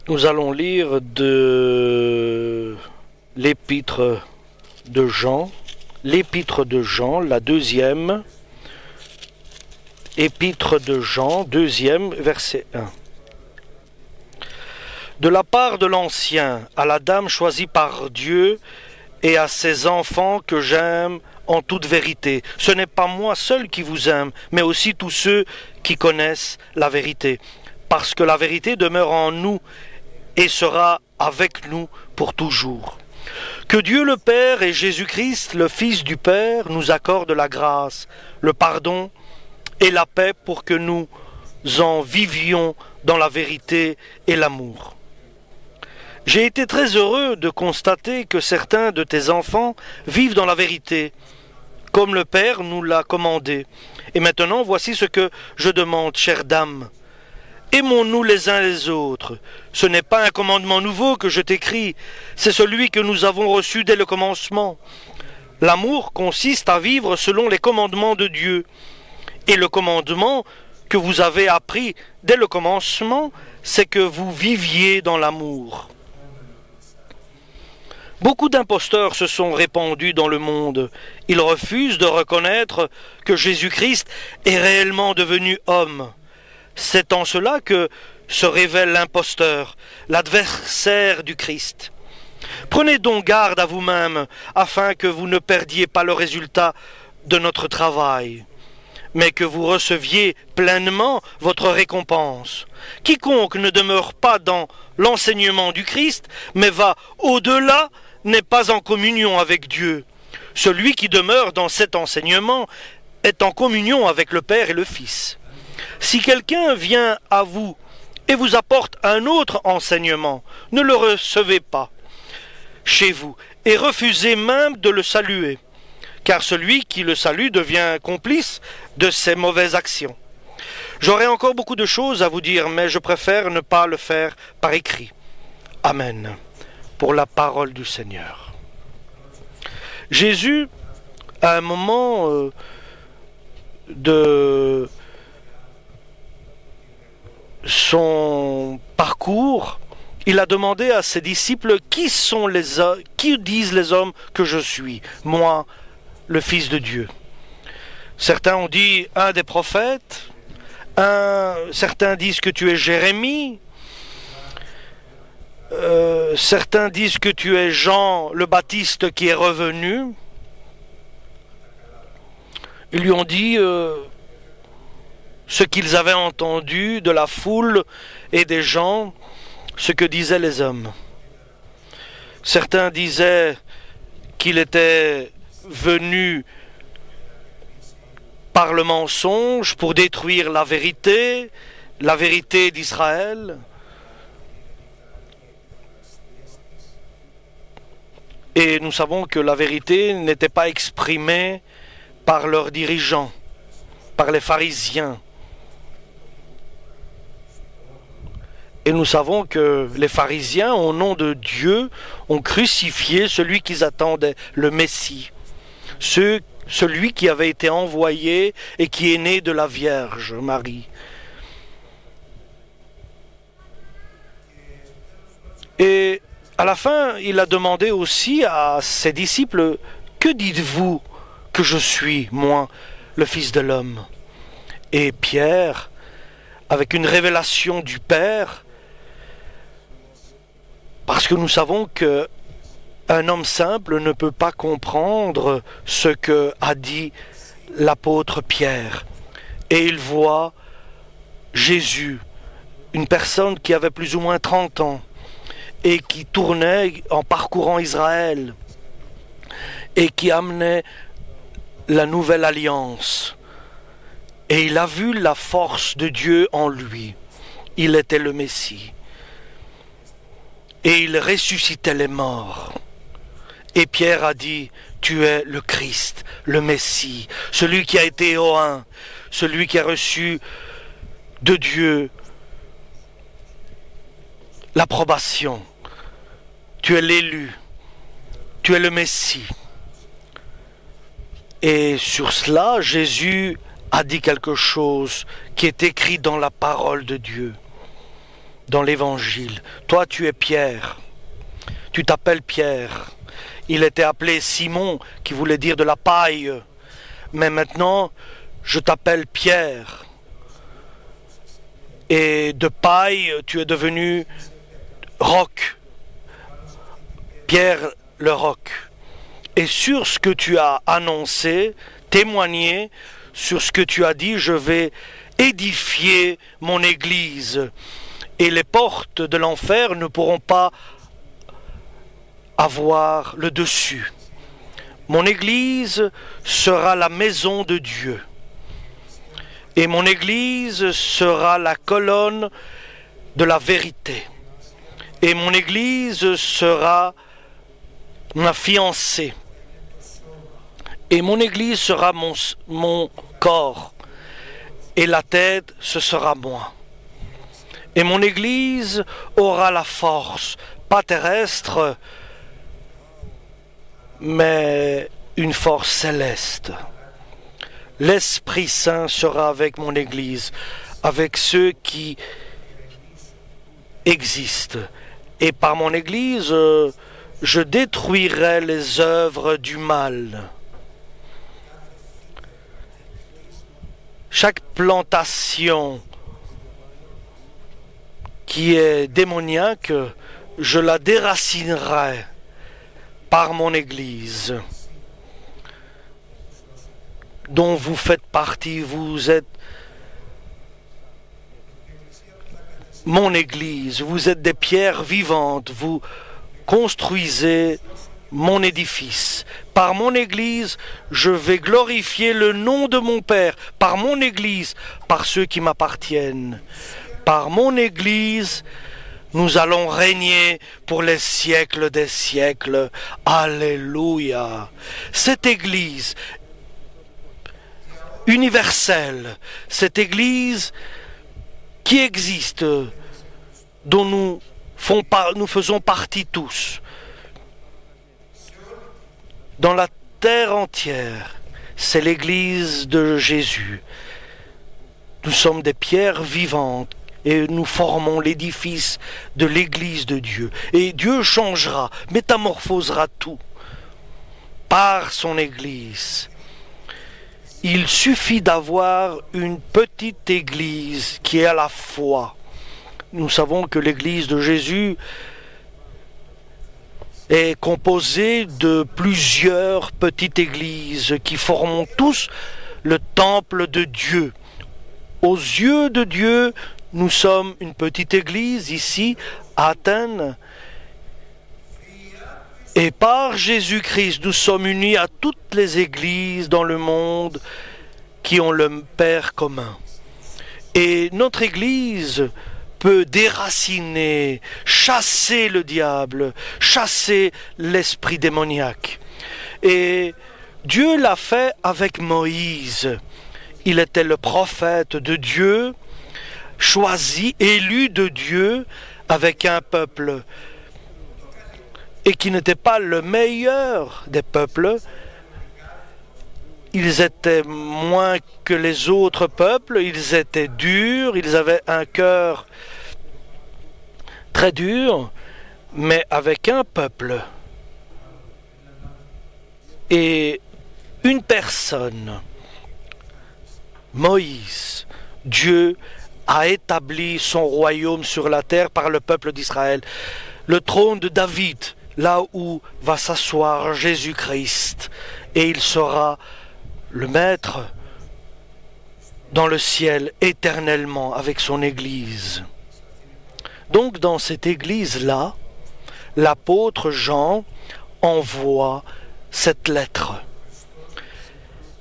Nous allons lire de l'épître de Jean, la deuxième, épître de Jean, deuxième, verset 1. De la part de l'Ancien, à la dame choisie par Dieu et à ses enfants que j'aime en toute vérité. Ce n'est pas moi seul qui vous aime, mais aussi tous ceux qui connaissent la vérité. Parce que la vérité demeure en nous et sera avec nous pour toujours. Que Dieu le Père et Jésus-Christ, le Fils du Père, nous accordent la grâce, le pardon et la paix pour que nous en vivions dans la vérité et l'amour. J'ai été très heureux de constater que certains de tes enfants vivent dans la vérité, comme le Père nous l'a commandé. Et maintenant, voici ce que je demande, chère dame. Aimons-nous les uns les autres. Ce n'est pas un commandement nouveau que je t'écris, c'est celui que nous avons reçu dès le commencement. L'amour consiste à vivre selon les commandements de Dieu. Et le commandement que vous avez appris dès le commencement, c'est que vous viviez dans l'amour. Beaucoup d'imposteurs se sont répandus dans le monde. Ils refusent de reconnaître que Jésus-Christ est réellement devenu homme. C'est en cela que se révèle l'imposteur, l'adversaire du Christ. Prenez donc garde à vous-même, afin que vous ne perdiez pas le résultat de notre travail, mais que vous receviez pleinement votre récompense. Quiconque ne demeure pas dans l'enseignement du Christ, mais va au-delà, n'est pas en communion avec Dieu. Celui qui demeure dans cet enseignement est en communion avec le Père et le Fils. Si quelqu'un vient à vous et vous apporte un autre enseignement, ne le recevez pas chez vous et refusez même de le saluer, car celui qui le salue devient complice de ses mauvaises actions. J'aurais encore beaucoup de choses à vous dire, mais je préfère ne pas le faire par écrit. Amen. Pour la parole du Seigneur. Jésus, à un moment de son parcours, il a demandé à ses disciples qui disent les hommes que je suis, moi, le Fils de Dieu. Certains ont dit un des prophètes, certains disent que tu es Jérémie, certains disent que tu es Jean le Baptiste qui est revenu. Ils lui ont dit ce qu'ils avaient entendu de la foule et des gens, ce que disaient les hommes. Certains disaient qu'il était venu par le mensonge pour détruire la vérité d'Israël. Et nous savons que la vérité n'était pas exprimée par leurs dirigeants, par les pharisiens. Et nous savons que les pharisiens, au nom de Dieu, ont crucifié celui qu'ils attendaient, le Messie. Celui qui avait été envoyé et qui est né de la Vierge Marie. Et à la fin, il a demandé aussi à ses disciples, « Que dites-vous que je suis, moi, le Fils de l'homme » Et Pierre, avec une révélation du Père, parce que nous savons que un homme simple ne peut pas comprendre ce que a dit l'apôtre Pierre. Et il voit Jésus, une personne qui avait plus ou moins 30 ans, et qui tournait en parcourant Israël et qui amenait la nouvelle alliance. Et il a vu la force de Dieu en lui. Il était le Messie. Et il ressuscitait les morts. Et Pierre a dit, tu es le Christ, le Messie, celui qui a été oint, celui qui a reçu de Dieu l'approbation. Tu es l'élu, tu es le Messie. Et sur cela, Jésus a dit quelque chose qui est écrit dans la parole de Dieu. dans l'Évangile. Toi, tu es Pierre. Tu t'appelles Pierre. Il était appelé Simon, qui voulait dire de la paille. Mais maintenant, je t'appelle Pierre. Et de paille, tu es devenu roc. Pierre le roc. Et sur ce que tu as annoncé, témoigné, sur ce que tu as dit, je vais édifier mon Église. Et les portes de l'enfer ne pourront pas avoir le dessus. Mon Église sera la maison de Dieu. Et mon Église sera la colonne de la vérité. Et mon Église sera ma fiancée. Et mon Église sera mon corps. Et la tête, ce sera moi. Et mon Église aura la force, pas terrestre, mais une force céleste. L'Esprit Saint sera avec mon Église, avec ceux qui existent. Et par mon Église, je détruirai les œuvres du mal. Chaque plantation qui est démoniaque, je la déracinerai par mon Église, dont vous faites partie. Vous êtes mon Église, vous êtes des pierres vivantes, vous construisez mon édifice. Par mon Église, je vais glorifier le nom de mon Père. Par mon Église, par ceux qui m'appartiennent. Par mon Église, nous allons régner pour les siècles des siècles. Alléluia. Cette Église universelle, cette Église qui existe, dont nous faisons partie tous, dans la terre entière, c'est l'Église de Jésus. Nous sommes des pierres vivantes et nous formons l'édifice de l'Église de Dieu. Et Dieu changera, métamorphosera tout par son Église. Il suffit d'avoir une petite Église qui est à la foi. Nous savons que l'Église de Jésus est composée de plusieurs petites églises qui forment tous le temple de Dieu. Aux yeux de Dieu, nous sommes une petite église ici, à Athènes. Et par Jésus-Christ, nous sommes unis à toutes les églises dans le monde qui ont le Père commun. Et notre église peut déraciner, chasser le diable, chasser l'esprit démoniaque. Et Dieu l'a fait avec Moïse. Il était le prophète de Dieu, choisi, élu de Dieu, avec un peuple, et qui n'était pas le meilleur des peuples. Ils étaient moins que les autres peuples, ils étaient durs, ils avaient un cœur très dur, mais avec un peuple et une personne, Moïse, Dieu a établi son royaume sur la terre par le peuple d'Israël. Le trône de David, là où va s'asseoir Jésus-Christ, et il sera le maître dans le ciel éternellement avec son Église. Donc dans cette Église-là, l'apôtre Jean envoie cette lettre.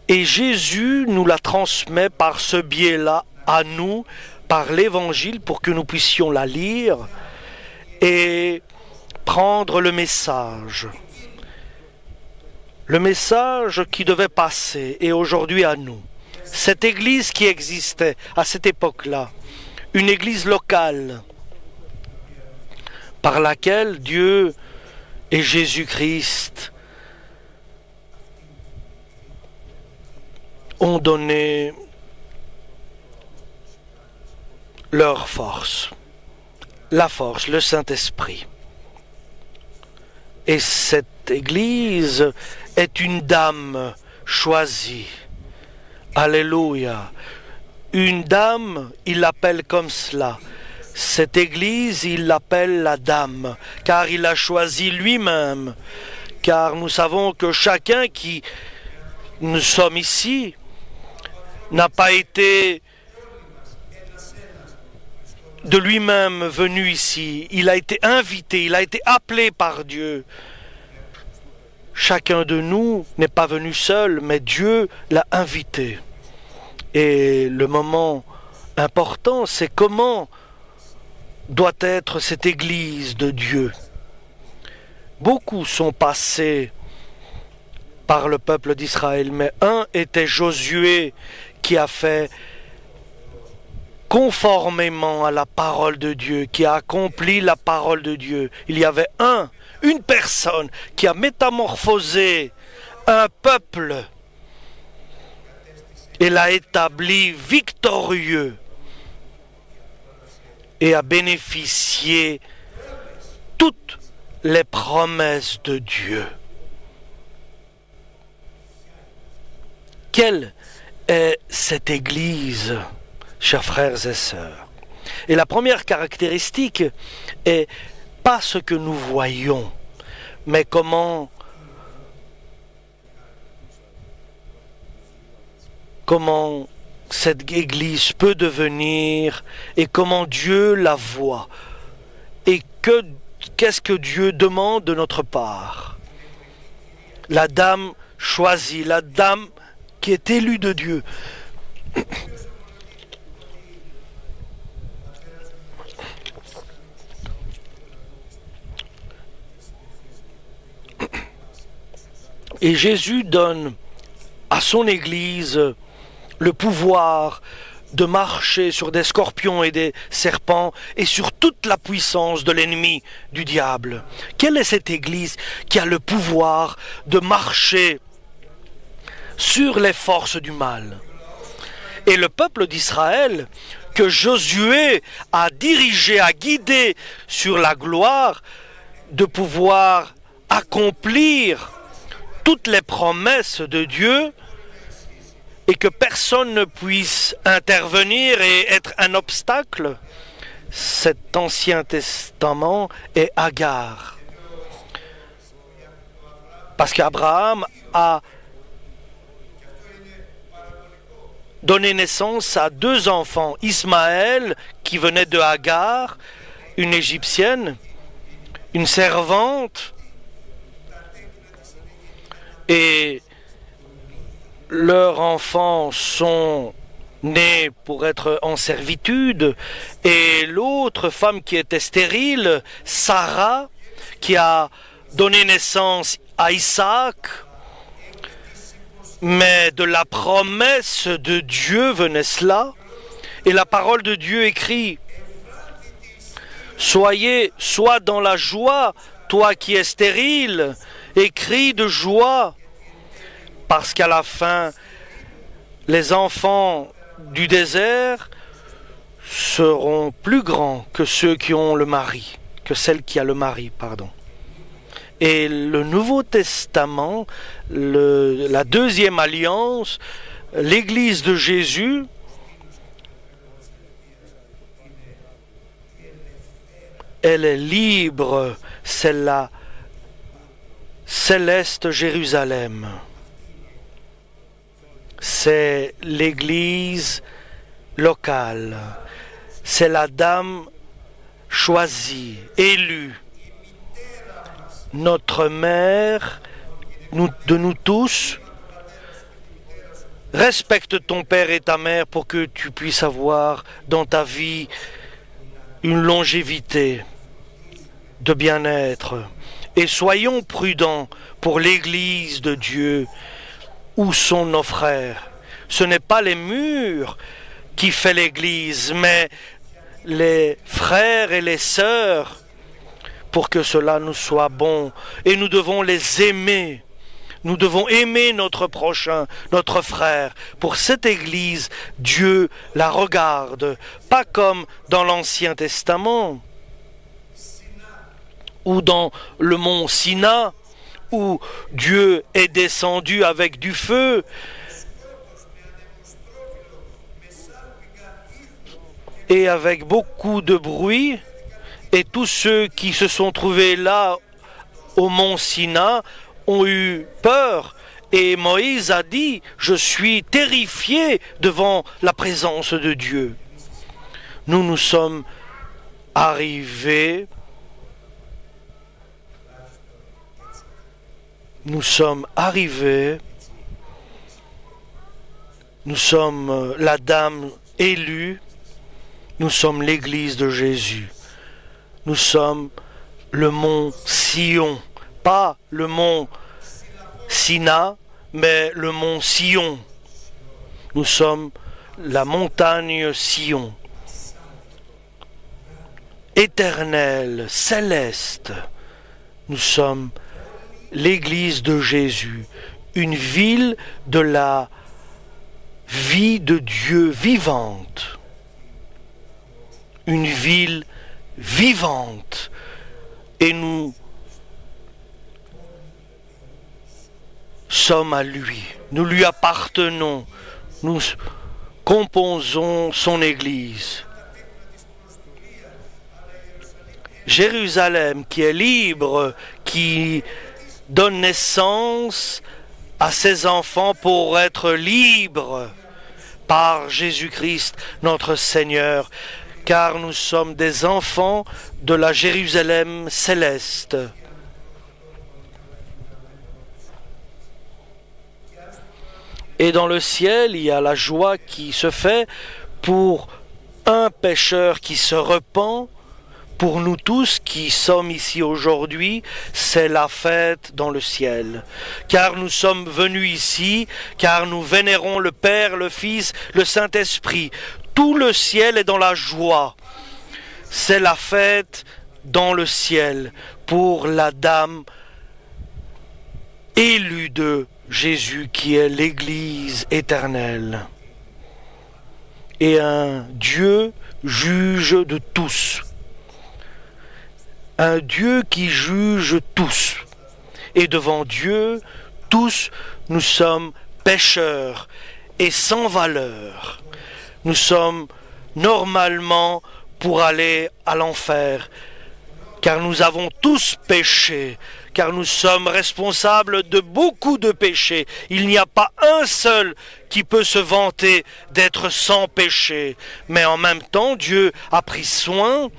Et Jésus nous la transmet par ce biais-là à nous, par l'Évangile, pour que nous puissions la lire et prendre le message. Le message qui devait passer est aujourd'hui à nous. Cette église qui existait à cette époque-là, une église locale, par laquelle Dieu et Jésus-Christ ont donné leur force. la force, le Saint-Esprit. Et cette Église est une dame choisie. Alléluia. Une dame, il l'appelle comme cela. Cette Église, il l'appelle la dame, car il a choisi lui-même. Car nous savons que chacun qui nous sommes ici n'a pas été de lui-même venu ici. Il a été invité, il a été appelé par Dieu. Chacun de nous n'est pas venu seul, mais Dieu l'a invité. Et le moment important, c'est comment doit être cette Église de Dieu. Beaucoup sont passés par le peuple d'Israël, mais un était Josué qui a fait conformément à la parole de Dieu, qui a accompli la parole de Dieu. Il y avait une personne qui a métamorphosé un peuple et l'a établi victorieux et a bénéficié toutes les promesses de Dieu. Quelle est cette Église, chers frères et sœurs? Et la première caractéristique est pas ce que nous voyons, mais comment cette Église peut devenir et comment Dieu la voit et qu'est-ce que Dieu demande de notre part. La dame choisie, la dame qui est élue de Dieu. Et Jésus donne à son Église le pouvoir de marcher sur des scorpions et des serpents et sur toute la puissance de l'ennemi du diable. Quelle est cette Église qui a le pouvoir de marcher sur les forces du mal? Et le peuple d'Israël, que Josué a dirigé, a guidé sur la gloire, de pouvoir accomplir toutes les promesses de Dieu, et que personne ne puisse intervenir et être un obstacle. Cet Ancien Testament est Agar. Parce qu'Abraham a donné naissance à 2 enfants, Ismaël, qui venait de Agar, une Égyptienne, une servante, et leurs enfants sont nés pour être en servitude, et l'autre femme qui était stérile, Sarah, qui a donné naissance à Isaac, mais de la promesse de Dieu venait cela, et la parole de Dieu écrit: sois dans la joie, toi qui es stérile, et crie de joie, parce qu'à la fin, les enfants du désert seront plus grands que ceux qui ont le mari, que celle qui a le mari, pardon. Et le Nouveau Testament, la deuxième alliance, l'Église de Jésus, elle est libre, c'est la céleste Jérusalem. C'est l'Église locale, c'est la dame choisie, élue, notre mère, de nous tous. Respecte ton père et ta mère pour que tu puisses avoir dans ta vie une longévité de bien-être. Et soyons prudents pour l'Église de Dieu. Où sont nos frères? Ce n'est pas les murs qui fait l'Église, mais les frères et les sœurs, pour que cela nous soit bon. Et nous devons les aimer. Nous devons aimer notre prochain, notre frère. Pour cette Église, Dieu la regarde, pas comme dans l'Ancien Testament. ou dans le mont Sina, où Dieu est descendu avec du feu. Et avec beaucoup de bruit, et tous ceux qui se sont trouvés là au mont Sina ont eu peur. Et Moïse a dit, je suis terrifié devant la présence de Dieu. Nous sommes arrivés, nous sommes la dame élue, nous sommes l'église de Jésus. Nous sommes le mont Sion, pas le mont Sina, mais le mont Sion. Nous sommes la montagne Sion. Éternelle, céleste, nous sommes l'église de Jésus, une ville de la vie de Dieu vivante. Une ville vivante, et nous sommes à lui, nous lui appartenons, nous composons son Église. Jérusalem qui est libre, qui donne naissance à ses enfants pour être libres par Jésus-Christ notre Seigneur, car nous sommes des enfants de la Jérusalem céleste. Et dans le ciel, il y a la joie qui se fait pour un pécheur qui se repent. Pour nous tous qui sommes ici aujourd'hui, c'est la fête dans le ciel. Car nous sommes venus ici, car nous vénérons le Père, le Fils, le Saint-Esprit. Tout le ciel est dans la joie. C'est la fête dans le ciel pour la dame élue de Jésus qui est l'Église éternelle. Et un Dieu juge de tous. Un Dieu qui juge tous. Et devant Dieu, tous nous sommes pécheurs et sans valeur. Nous sommes normalement pour aller à l'enfer, car nous avons tous péché, car nous sommes responsables de beaucoup de péchés. Il n'y a pas un seul qui peut se vanter d'être sans péché. Mais en même temps, Dieu a pris soin.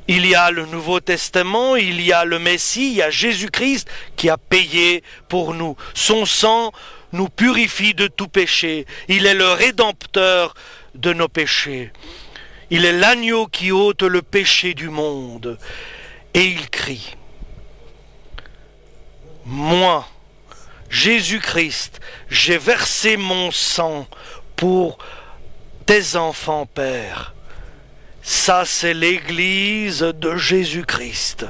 Il y a le Nouveau Testament, il y a le Messie, il y a Jésus-Christ qui a payé pour nous. Son sang nous purifie de tout péché. Il est le rédempteur de nos péchés. Il est l'agneau qui ôte le péché du monde. Et il crie, moi, Jésus-Christ, j'ai versé mon sang pour tes enfants, Père. Ça, c'est l'Église de Jésus-Christ.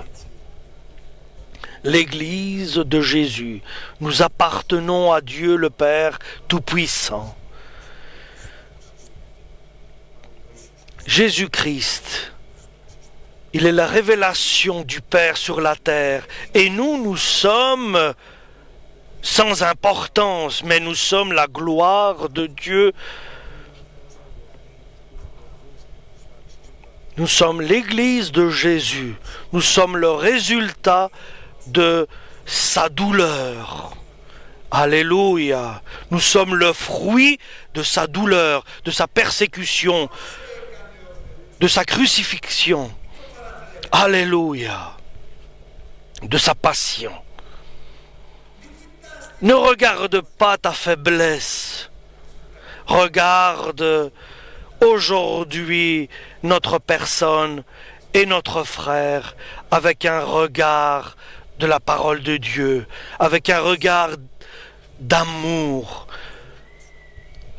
L'Église de Jésus. Nous appartenons à Dieu le Père Tout-Puissant. Jésus-Christ, il est la révélation du Père sur la terre. Et nous sommes sans importance, mais nous sommes la gloire de Dieu. Nous sommes l'Église de Jésus. Nous sommes le résultat de sa douleur. Alléluia. Nous sommes le fruit de sa douleur, de sa persécution, de sa crucifixion. Alléluia. De sa passion. Ne regarde pas ta faiblesse. Regarde aujourd'hui notre personne et notre frère avec un regard de la parole de Dieu, avec un regard d'amour.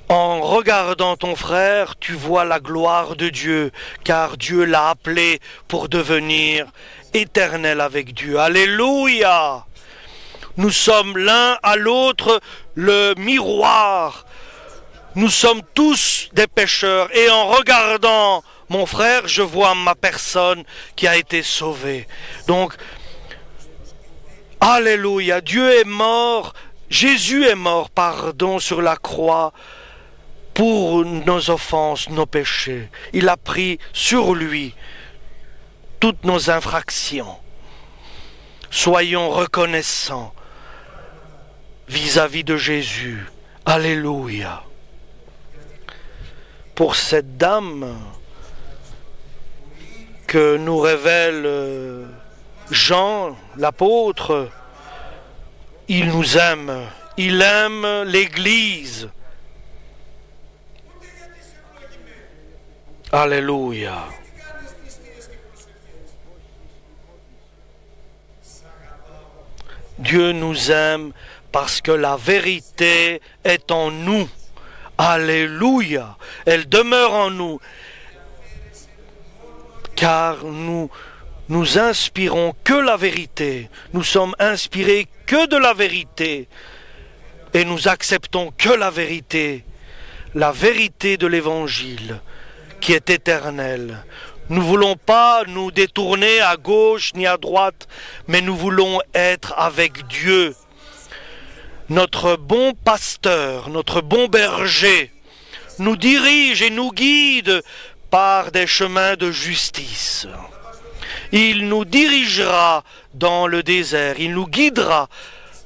En regardant ton frère, tu vois la gloire de Dieu, car Dieu l'a appelé pour devenir éternel avec Dieu. Alléluia! Nous sommes l'un à l'autre le miroir. Nous sommes tous des pécheurs, et en regardant mon frère, je vois ma personne qui a été sauvée. Donc, alléluia, Dieu est mort, Jésus est mort, pardon, sur la croix pour nos offenses, nos péchés. Il a pris sur lui toutes nos infractions. Soyons reconnaissants vis-à-vis de Jésus. Alléluia. Pour cette dame que nous révèle Jean, l'apôtre, il nous aime. Il aime l'Église. Alléluia. Dieu nous aime parce que la vérité est en nous. Alléluia. Elle demeure en nous. Car nous inspirons que la vérité. Nous sommes inspirés que de la vérité. Et nous acceptons que la vérité de l'Évangile, qui est éternelle. Nous ne voulons pas nous détourner à gauche ni à droite, mais nous voulons être avec Dieu. Notre bon pasteur, notre bon berger, nous dirige et nous guide par des chemins de justice. Il nous dirigera dans le désert, il nous guidera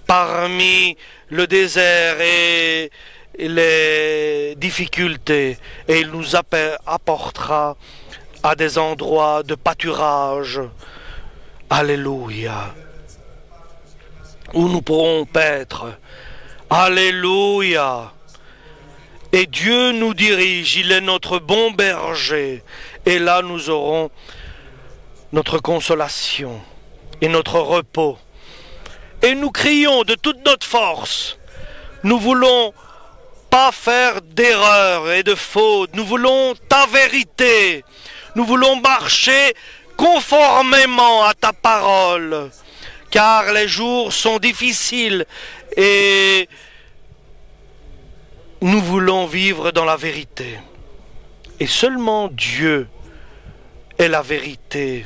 parmi le désert et les difficultés, et il nous apportera à des endroits de pâturage. Alléluia. Où nous pourrons paître. Alléluia. Et Dieu nous dirige, il est notre bon berger. Et là nous aurons notre consolation et notre repos. Et nous crions de toute notre force. Nous voulons pas faire d'erreurs et de fautes. Nous voulons ta vérité. Nous voulons marcher conformément à ta parole. Car les jours sont difficiles et nous voulons vivre dans la vérité. Et seulement Dieu est la vérité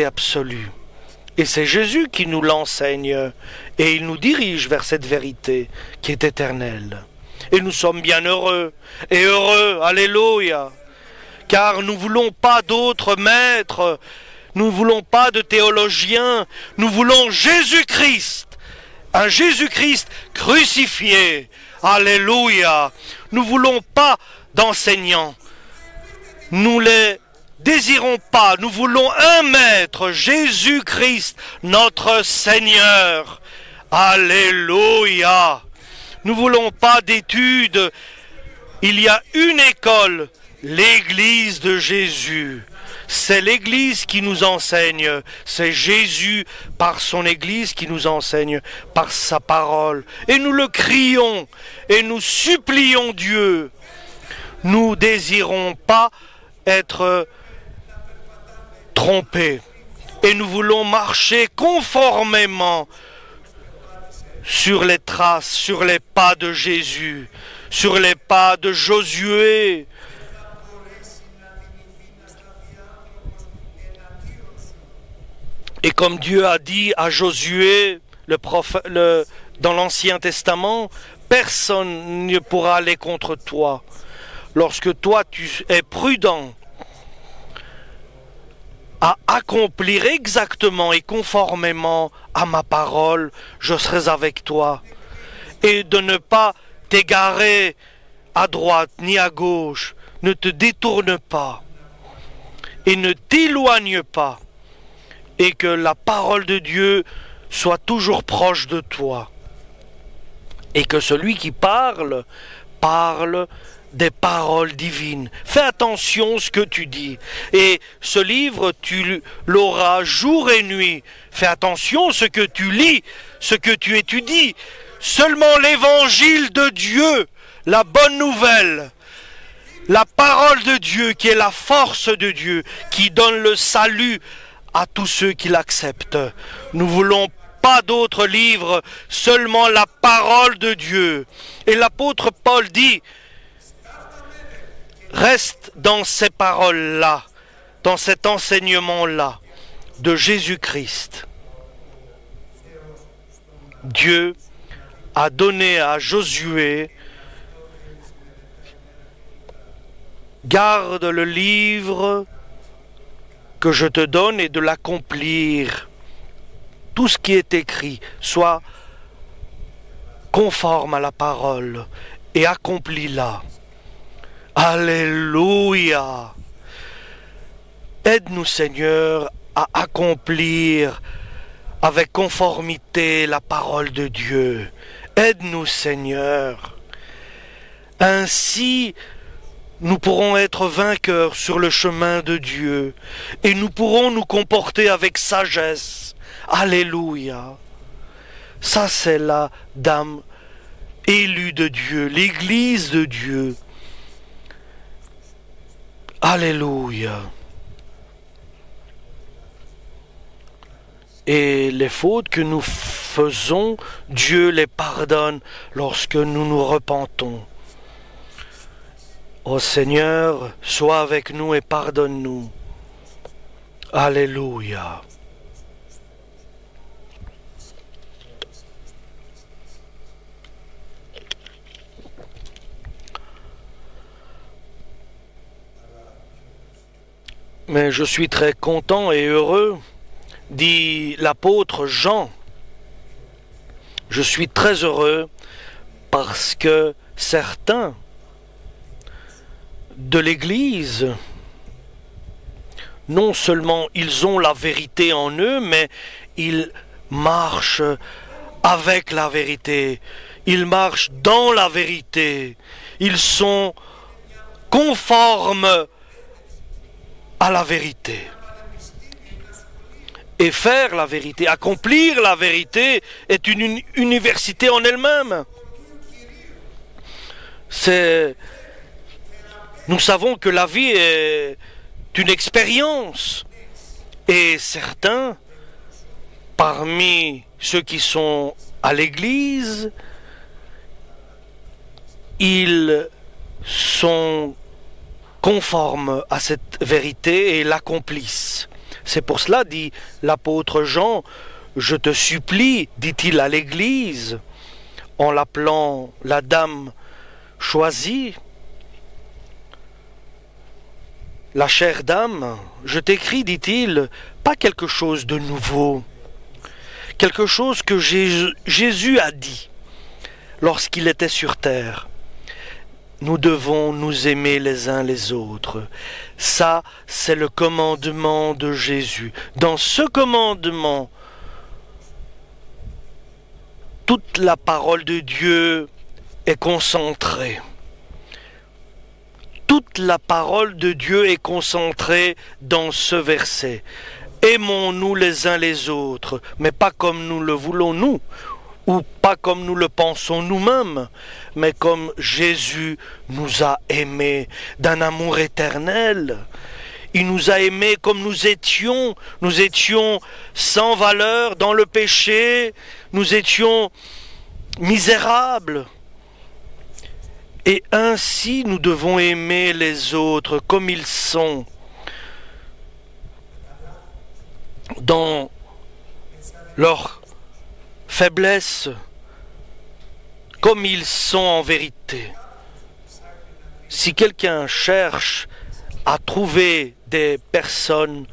absolue. Et c'est Jésus qui nous l'enseigne et il nous dirige vers cette vérité qui est éternelle. Et nous sommes bien heureux et heureux, alléluia, car nous ne voulons pas d'autres maîtres, nous ne voulons pas de théologiens, nous voulons Jésus-Christ, un Jésus-Christ crucifié, alléluia. Nous ne voulons pas d'enseignants, nous les désirons pas, nous voulons un maître, Jésus-Christ, notre Seigneur. Alléluia. Nous ne voulons pas d'études. Il y a une école, l'Église de Jésus. C'est l'Église qui nous enseigne. C'est Jésus par son Église qui nous enseigne, par sa parole. Et nous le crions et nous supplions Dieu. Nous ne désirons pas être trompés. Et nous voulons marcher conformément sur les traces, sur les pas de Jésus, sur les pas de Josué. Et comme Dieu a dit à Josué, dans l'Ancien Testament, personne ne pourra aller contre toi. Lorsque toi tu es prudent à accomplir exactement et conformément à ma parole, je serai avec toi. Et de ne pas t'égarer à droite ni à gauche, ne te détourne pas et ne t'éloigne pas, et que la parole de Dieu soit toujours proche de toi, et que celui qui parle des paroles divines. Fais attention à ce que tu dis. Et ce livre, tu l'auras jour et nuit. Fais attention à ce que tu lis, ce que tu étudies. Seulement l'évangile de Dieu, la bonne nouvelle, la parole de Dieu qui est la force de Dieu, qui donne le salut à tous ceux qui l'acceptent. Nous voulons pas d'autres livres, seulement la parole de Dieu. Et l'apôtre Paul dit: reste dans ces paroles-là, dans cet enseignement-là de Jésus-Christ. Dieu a donné à Josué: garde le livre que je te donne et de l'accomplir. Tout ce qui est écrit soit conforme à la parole et accomplis-la. Alléluia! Aide-nous, Seigneur, à accomplir avec conformité la parole de Dieu. Aide-nous, Seigneur. Ainsi, nous pourrons être vainqueurs sur le chemin de Dieu et nous pourrons nous comporter avec sagesse. Alléluia. Ça, c'est la dame élue de Dieu, l'Église de Dieu. Alléluia. Et les fautes que nous faisons, Dieu les pardonne lorsque nous nous repentons. Ô Seigneur, sois avec nous et pardonne-nous. Alléluia. Mais je suis très content et heureux, dit l'apôtre Jean. Je suis très heureux parce que certains de l'Église, non seulement ils ont la vérité en eux, mais ils marchent avec la vérité. Ils marchent dans la vérité. Ils sont conformes à la vérité. Et faire la vérité, accomplir la vérité est une université en elle-même. Nous savons que la vie est une expérience. Et certains, parmi ceux qui sont à l'église, ils sont conformes à cette vérité et l'accomplissent. C'est pour cela, dit l'apôtre Jean, je te supplie, dit-il à l'église, en l'appelant la dame choisie, la chère dame, je t'écris, dit-il, pas quelque chose de nouveau, quelque chose que Jésus a dit lorsqu'il était sur terre. Nous devons nous aimer les uns les autres. Ça, c'est le commandement de Jésus. Dans ce commandement, toute la parole de Dieu est concentrée. Toute la parole de Dieu est concentrée dans ce verset. Aimons-nous les uns les autres, mais pas comme nous le voulons nous, ou pas comme nous le pensons nous-mêmes, mais comme Jésus nous a aimés d'un amour éternel. Il nous a aimés comme nous étions sans valeur dans le péché, nous étions misérables. Et ainsi nous devons aimer les autres comme ils sont, dans leur faiblesse, comme ils sont en vérité. Si quelqu'un cherche à trouver des personnes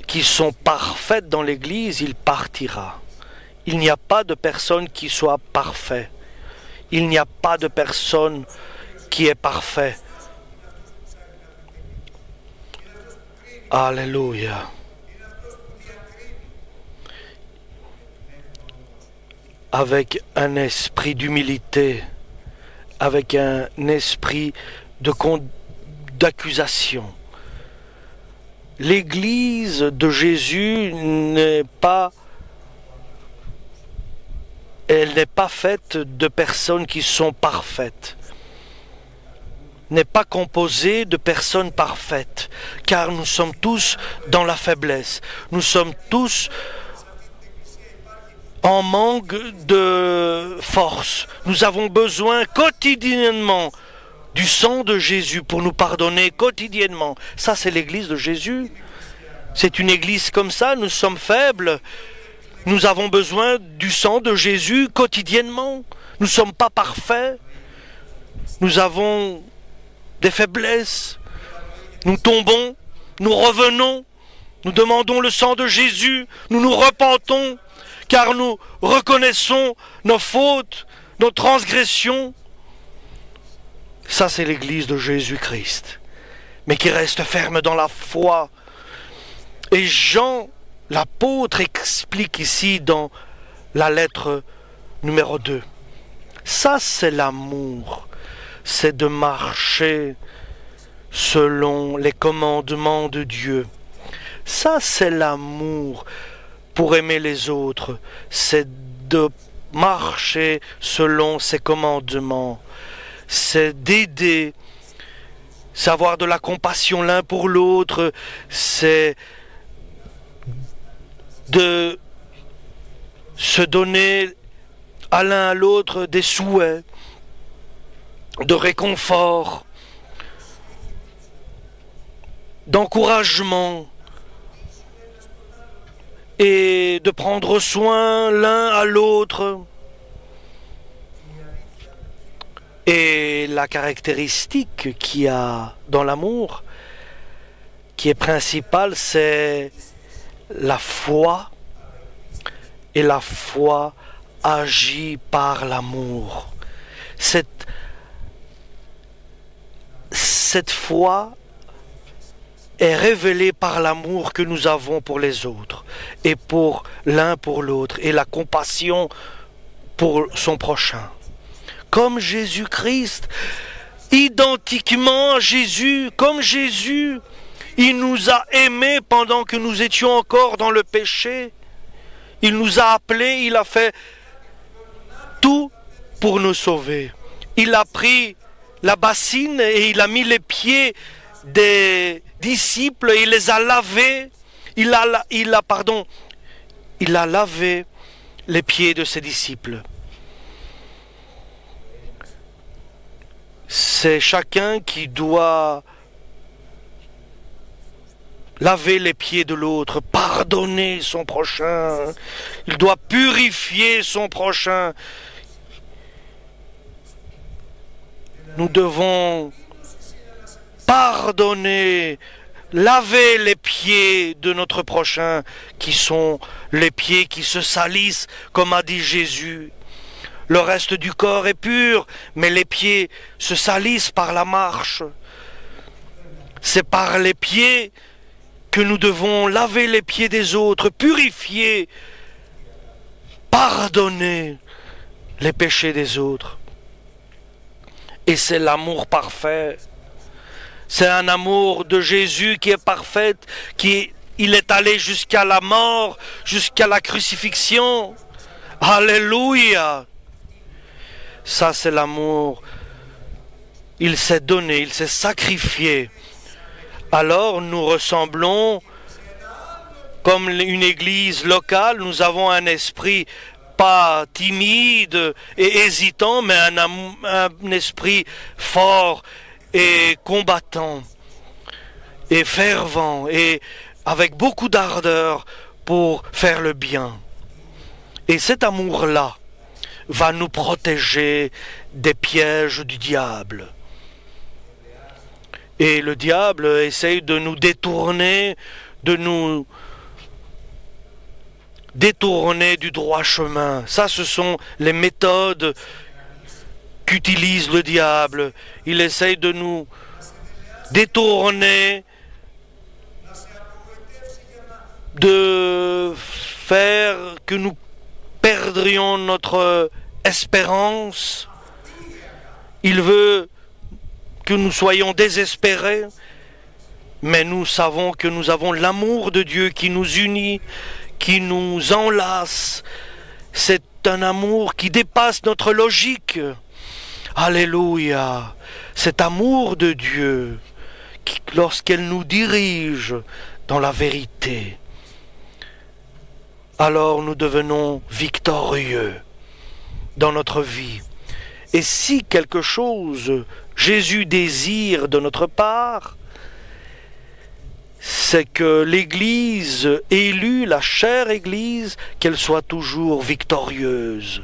qui sont parfaites dans l'Église, il partira. Il n'y a pas de personne qui soit parfaite. Il n'y a pas de personne qui est parfait. Alléluia. Avec un esprit d'humilité, avec un esprit d'accusation. L'Église de Jésus elle n'est pas faite de personnes qui sont parfaites, n'est pas composée de personnes parfaites, car nous sommes tous dans la faiblesse, nous sommes tous en manque de force. Nous avons besoin quotidiennement du sang de Jésus pour nous pardonner quotidiennement. Ça, c'est l'Église de Jésus. C'est une Église comme ça, nous sommes faibles. Nous avons besoin du sang de Jésus quotidiennement. Nous ne sommes pas parfaits. Nous avons des faiblesses. Nous tombons, nous revenons, nous demandons le sang de Jésus, nous nous repentons, car nous reconnaissons nos fautes, nos transgressions. Ça, c'est l'Église de Jésus-Christ, mais qui reste ferme dans la foi. Et Jean, l'apôtre, explique ici dans la lettre numéro 2. Ça, c'est l'amour, c'est de marcher selon les commandements de Dieu. Ça, c'est l'amour pour aimer les autres, c'est de marcher selon ses commandements, c'est d'aider, c'est avoir de la compassion l'un pour l'autre, c'est de se donner à l'un à l'autre des souhaits, de réconfort, d'encouragement, et de prendre soin l'un à l'autre. Et la caractéristique qu'il y a dans l'amour, qui est principale, c'est la foi. Et la foi agit par l'amour. Cette foi est révélée par l'amour que nous avons pour les autres et pour l'un pour l'autre et la compassion pour son prochain. Comme Jésus-Christ, identiquement à Jésus, comme Jésus, il nous a aimés pendant que nous étions encore dans le péché. Il nous a appelés, il a fait tout pour nous sauver. Il a pris la bassine et il a mis les pieds des disciples et il les a lavés. Il a lavé les pieds de ses disciples. C'est chacun qui doit laver les pieds de l'autre, pardonner son prochain. Il doit purifier son prochain. Nous devons pardonner, laver les pieds de notre prochain, qui sont les pieds qui se salissent, comme a dit Jésus. Le reste du corps est pur, mais les pieds se salissent par la marche. C'est par les pieds que nous devons laver les pieds des autres, purifier, pardonner les péchés des autres. Et c'est l'amour parfait. C'est un amour de Jésus qui est parfait, il est allé jusqu'à la mort, jusqu'à la crucifixion. Alléluia! Ça, c'est l'amour. Il s'est donné, il s'est sacrifié. Alors, nous ressemblons, comme une église locale, nous avons un esprit pas timide et hésitant, mais un esprit fort et combattant et fervent et avec beaucoup d'ardeur pour faire le bien. Et cet amour-là va nous protéger des pièges du diable. Et le diable essaye de nous détourner, du droit chemin. Ça, ce sont les méthodes qu'utilise le diable. Il essaye de nous détourner, de faire que nous perdrions notre espérance. Il veut que nous soyons désespérés, mais nous savons que nous avons l'amour de Dieu qui nous unit, qui nous enlace. C'est un amour qui dépasse notre logique. Alléluia! Cet amour de Dieu, lorsqu'elle nous dirige dans la vérité, alors nous devenons victorieux dans notre vie. Et si quelque chose Jésus désire de notre part, c'est que l'Église élue, la chère Église, qu'elle soit toujours victorieuse.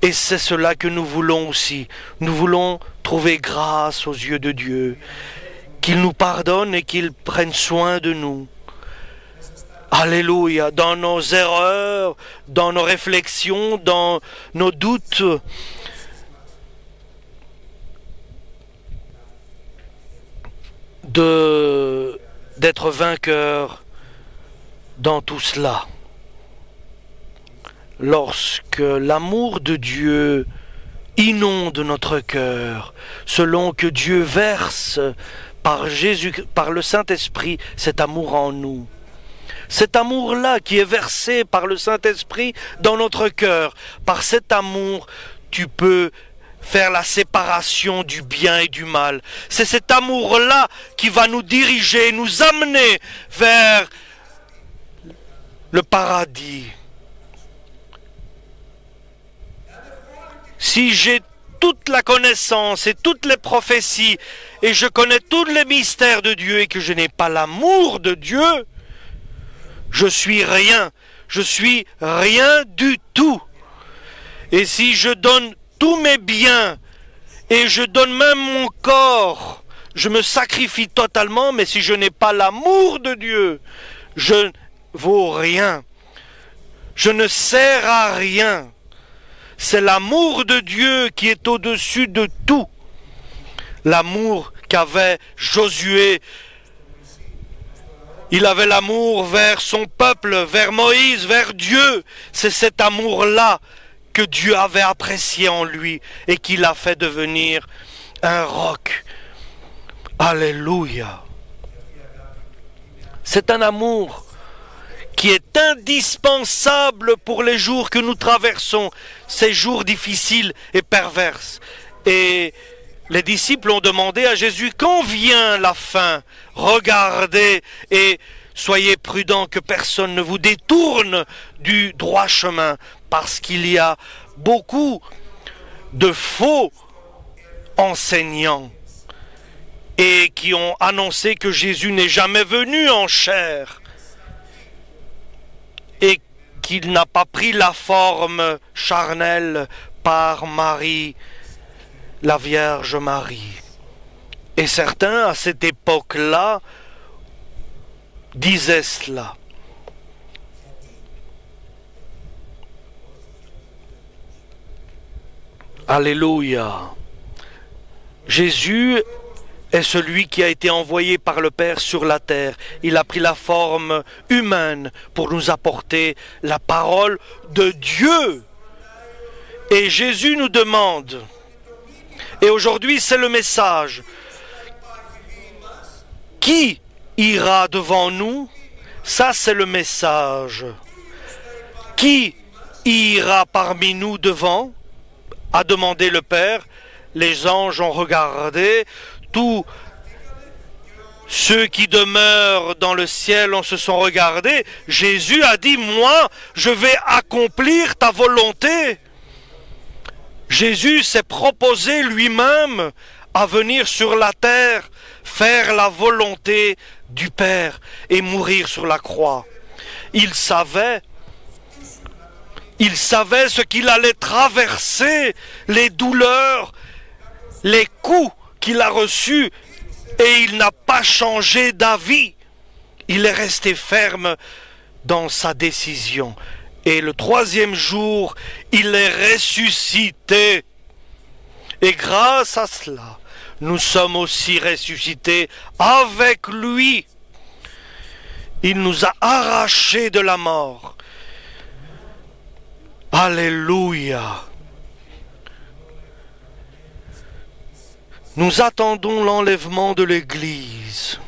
Et c'est cela que nous voulons aussi. Nous voulons trouver grâce aux yeux de Dieu, qu'il nous pardonne et qu'il prenne soin de nous. Alléluia, dans nos erreurs, dans nos réflexions, dans nos doutes, d'être vainqueur dans tout cela. Lorsque l'amour de Dieu inonde notre cœur, selon que Dieu verse par Jésus, par le Saint-Esprit, cet amour en nous. Cet amour-là qui est versé par le Saint-Esprit dans notre cœur, par cet amour, tu peux faire la séparation du bien et du mal. C'est cet amour-là qui va nous diriger, nous amener vers le paradis. Si j'ai toute la connaissance et toutes les prophéties et je connais tous les mystères de Dieu et que je n'ai pas l'amour de Dieu, je suis rien du tout. Et si je donne tous mes biens et je donne même mon corps, je me sacrifie totalement, mais si je n'ai pas l'amour de Dieu, je ne vaux rien. Je ne sers à rien. C'est l'amour de Dieu qui est au-dessus de tout. L'amour qu'avait Josué. Il avait l'amour vers son peuple, vers Moïse, vers Dieu. C'est cet amour-là que Dieu avait apprécié en lui et qui l'a fait devenir un roc. Alléluia. C'est un amour qui est indispensable pour les jours que nous traversons, ces jours difficiles et perverses. Et les disciples ont demandé à Jésus, quand vient la fin? Regardez et soyez prudents que personne ne vous détourne du droit chemin, parce qu'il y a beaucoup de faux enseignants et qui ont annoncé que Jésus n'est jamais venu en chair et qu'il n'a pas pris la forme charnelle par Marie, la Vierge Marie. Et certains, à cette époque-là, disaient cela. Alléluia. Jésus est celui qui a été envoyé par le Père sur la terre. Il a pris la forme humaine pour nous apporter la parole de Dieu. Et Jésus nous demande, et aujourd'hui c'est le message, qui ira devant nous? Ça c'est le message. Qui ira parmi nous devant? A demandé le Père. Les anges ont regardé, tous ceux qui demeurent dans le ciel se sont regardés. Jésus a dit, moi, je vais accomplir ta volonté. Jésus s'est proposé lui-même à venir sur la terre, faire la volonté du Père et mourir sur la croix. Il savait ce qu'il allait traverser, les douleurs, les coups qu'il a reçus, et il n'a pas changé d'avis. Il est resté ferme dans sa décision. Et le troisième jour, il est ressuscité. Et grâce à cela, nous sommes aussi ressuscités avec lui. Il nous a arrachés de la mort. Alléluia. Nous attendons l'enlèvement de l'Église.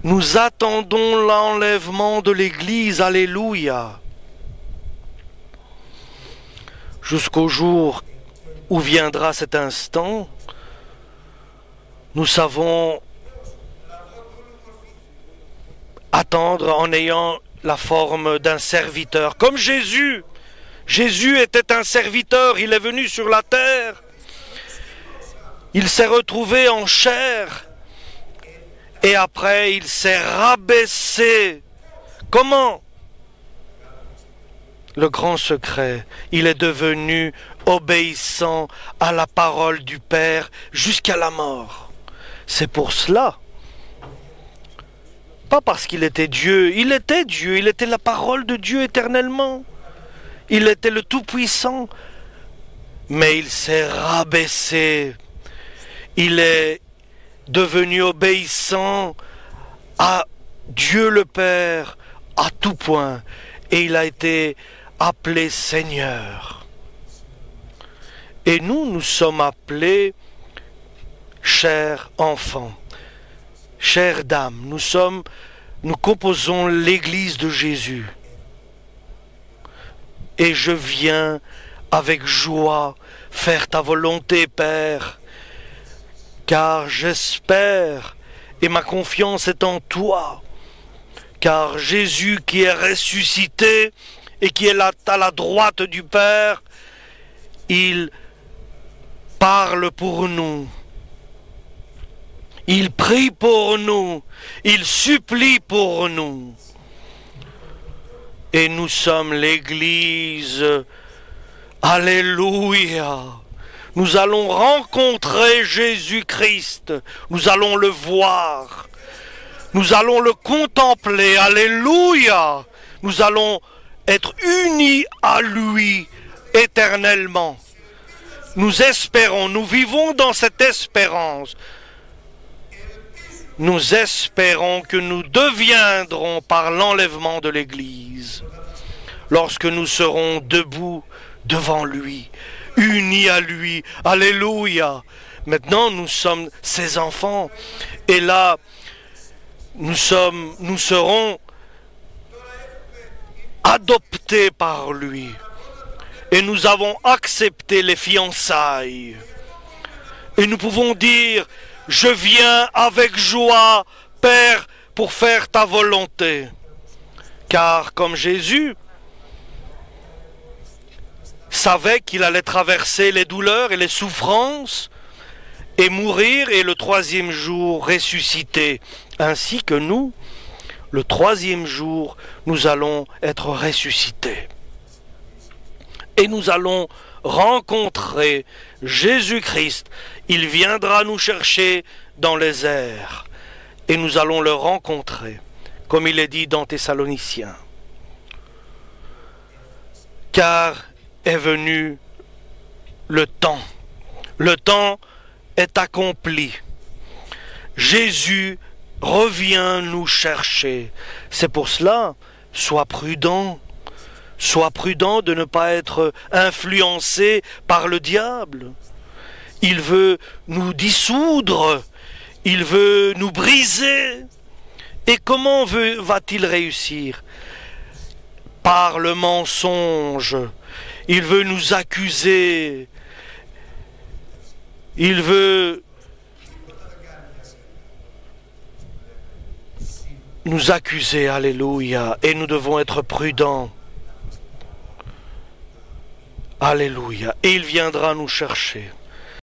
Nous attendons l'enlèvement de l'Église. Alléluia. Jusqu'au jour où viendra cet instant, nous savons attendre en ayant la forme d'un serviteur. Comme Jésus. Jésus était un serviteur, il est venu sur la terre Il s'est retrouvé en chair et après il s'est rabaissé. Comment? Le grand secret, il est devenu obéissant à la parole du Père jusqu'à la mort. C'est pour cela. Pas parce qu'il était Dieu, il était la parole de Dieu éternellement. Il était le Tout-Puissant, mais il s'est rabaissé. Il est devenu obéissant à Dieu le Père à tout point, et il a été appelé Seigneur. Et nous sommes appelés chers enfants, chères dames. Nous composons l'Église de Jésus. Et je viens avec joie faire ta volonté, Père, car j'espère et ma confiance est en toi, car Jésus qui est ressuscité et qui est là à la droite du Père, il parle pour nous, il prie pour nous, il supplie pour nous. Et nous sommes l'Église. Alléluia. Nous allons rencontrer Jésus-Christ. Nous allons le voir. Nous allons le contempler. Alléluia. Nous allons être unis à lui éternellement. Nous espérons, nous vivons dans cette espérance. Nous espérons que nous deviendrons par l'enlèvement de l'Église, lorsque nous serons debout devant lui, unis à lui. Alléluia. Maintenant, nous sommes ses enfants. Et là, nous serons adoptés par lui. Et nous avons accepté les fiançailles. Et nous pouvons dire: je viens avec joie, Père, pour faire ta volonté. Car comme Jésus savait qu'il allait traverser les douleurs et les souffrances et mourir et le troisième jour ressusciter, ainsi que nous, le troisième jour, nous allons être ressuscités. Et nous allons rencontrer Jésus-Christ. Il viendra nous chercher dans les airs et nous allons le rencontrer, comme il est dit dans Thessaloniciens. Car est venu le temps. Le temps est accompli. Jésus revient nous chercher. C'est pour cela, sois prudent. Sois prudent de ne pas être influencé par le diable. Il veut nous dissoudre, il veut nous briser. Et comment va-t-il réussir? Par le mensonge. Il veut nous accuser. Il veut nous accuser, alléluia. Et nous devons être prudents. Alléluia. Et il viendra nous chercher.